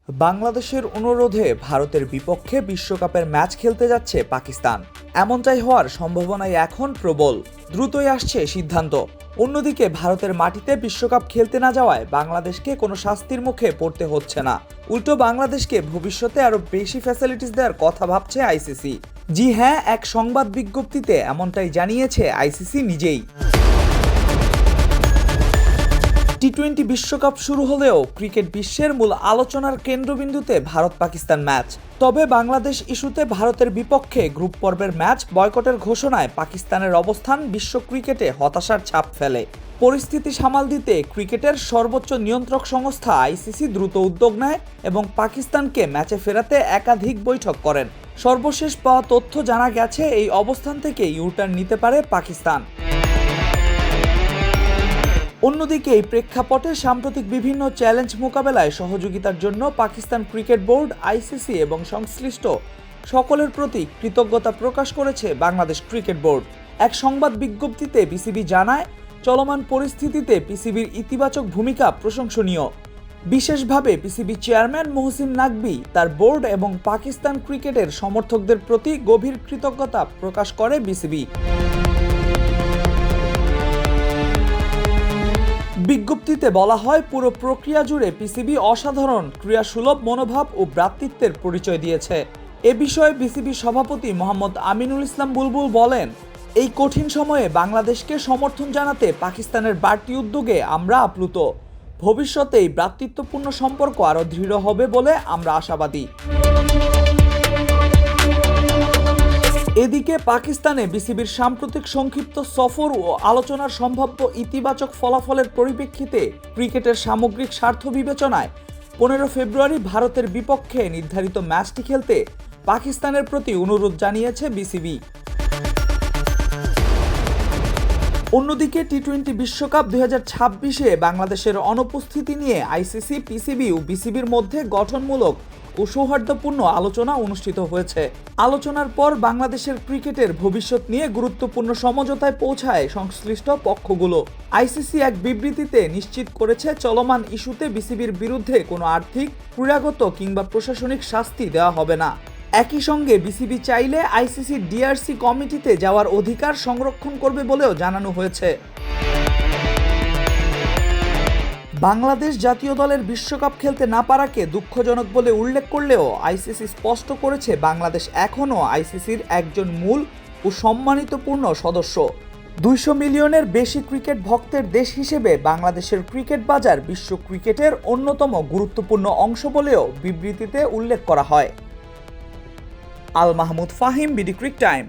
বাংলাদেশের অনুরোধে ভারতের বিপক্ষে বিশ্বকাপের ম্যাচ খেলতে যাচ্ছে পাকিস্তান। এমনটাই হওয়ার সম্ভাবনাই এখন প্রবল। দ্রুতই আসছে সিদ্ধান্ত। অন্যদিকে ভারতের মাটিতে বিশ্বকাপ খেলতে না যাওয়ায় বাংলাদেশকে কোনো শাস্তির মুখে পড়তে হচ্ছে না। উল্টো বাংলাদেশকে ভবিষ্যতে আরও বেশি ফ্যাসিলিটিস দেওয়ার কথা ভাবছে আইসিসি। জি হ্যাঁ, এক সংবাদ বিজ্ঞপ্তিতে এমনটাই জানিয়েছে আইসিসি নিজেই। টি-20 বিশ্বকাপ শুরু হলেও ক্রিকেট বিশ্বের মূল আলোচনার কেন্দ্রবিন্দুতে ভারত পাকিস্তান ম্যাচ। তবে বাংলাদেশ ইস্যুতে ভারতের বিপক্ষে গ্রুপ পর্বের ম্যাচ বয়কটের ঘোষণায় পাকিস্তানের অবস্থান বিশ্ব ক্রিকেটে হতাশার ছাপ ফেলে। পরিস্থিতি সামাল দিতে ক্রিকেটের সর্বোচ্চ নিয়ন্ত্রক সংস্থা আইসিসি দ্রুত উদ্যোগ নেয় এবং পাকিস্তানকে ম্যাচে ফেরাতে একাধিক বৈঠক করেন। সর্বশেষ পাওয়া তথ্য জানা গেছে, এই অবস্থান থেকে ইউটার্ন নিতে পারে পাকিস্তান। অন্যদিকে এই প্রেক্ষাপটে সাম্প্রতিক বিভিন্ন চ্যালেঞ্জ মোকাবেলায় সহযোগিতার জন্য পাকিস্তান ক্রিকেট বোর্ড, আইসিসি এবং সংশ্লিষ্ট সকলের প্রতি কৃতজ্ঞতা প্রকাশ করেছে বাংলাদেশ ক্রিকেট বোর্ড। এক সংবাদ বিজ্ঞপ্তিতে বিসিবি জানায়, চলমান পরিস্থিতিতে পিসিবির ইতিবাচক ভূমিকা প্রশংসনীয়। বিশেষভাবে পিসিবি চেয়ারম্যান মহসিন নাকভি তার বোর্ড এবং পাকিস্তান ক্রিকেটের সমর্থকদের প্রতি গভীর কৃতজ্ঞতা প্রকাশ করে বিসিবি। বিজ্ঞপ্তিতে বলা হয়, পুরো প্রক্রিয়া জুড়ে পিসিবি অসাধারণ ক্রিয়াসুলভ মনোভাব ও ভ্রাতৃত্বের পরিচয় দিয়েছে। এ বিষয়ে বিসিবি সভাপতি মোহাম্মদ আমিনুল ইসলাম বুলবুল বলেন, এই কঠিন সময়ে বাংলাদেশকে সমর্থন জানাতে পাকিস্তানের বাড়তি উদ্যোগে আমরা আপ্লুত। ভবিষ্যতে এই ভ্রাতৃত্বপূর্ণ সম্পর্ক আরও দৃঢ় হবে বলে আমরা আশাবাদী। এদিকে পাকিস্তানে বিসিবির সাম্প্রতিক সংক্ষিপ্ত সফর ও আলোচনার সম্ভাব্য ইতিবাচক ফলাফলের পরিপ্রেক্ষিতে ক্রিকেটের সামগ্রিক স্বার্থ বিবেচনায় 15 ফেব্রুয়ারি ভারতের বিপক্ষে নির্ধারিত ম্যাচটি খেলতে পাকিস্তানের প্রতি অনুরোধ জানিয়েছে বিসিবি। অন্যদিকে টি-20 বিশ্বকাপ 2026-এ বাংলাদেশের অনুপস্থিতি নিয়ে আইসিসি, পিসিবি ও বিসিবির মধ্যে গঠনমূলক ও সৌহার্দ্যপূর্ণ আলোচনা অনুষ্ঠিত হয়েছে। আলোচনার পর বাংলাদেশের ক্রিকেটের ভবিষ্যৎ নিয়ে গুরুত্বপূর্ণ সমঝোতায় পৌঁছায় সংশ্লিষ্ট পক্ষগুলো। আইসিসি এক বিবৃতিতে নিশ্চিত করেছে, চলমান ইস্যুতে বিসিবির বিরুদ্ধে কোনো আর্থিক, ক্রীড়াগত কিংবা প্রশাসনিক শাস্তি দেওয়া হবে না। একই সঙ্গে বিসিবি চাইলে আইসিসি ডিআরসি কমিটিতে যাওয়ার অধিকার সংরক্ষণ করবে বলেও জানানো হয়েছে। বাংলাদেশ জাতীয় দলের বিশ্বকাপ খেলতে না পারাকে দুঃখজনক বলে উল্লেখ করলেও আইসিসি স্পষ্ট করেছে, বাংলাদেশ এখনও আইসিসির একজন মূল ও সম্মানিতপূর্ণ সদস্য। 200 মিলিয়নের বেশি ক্রিকেট ভক্তের দেশ হিসেবে বাংলাদেশের ক্রিকেট বাজার বিশ্ব ক্রিকেটের অন্যতম গুরুত্বপূর্ণ অংশ বলেও বিবৃতিতে উল্লেখ করা হয়। Al Mahmud Fahim, BD ক্রিক time.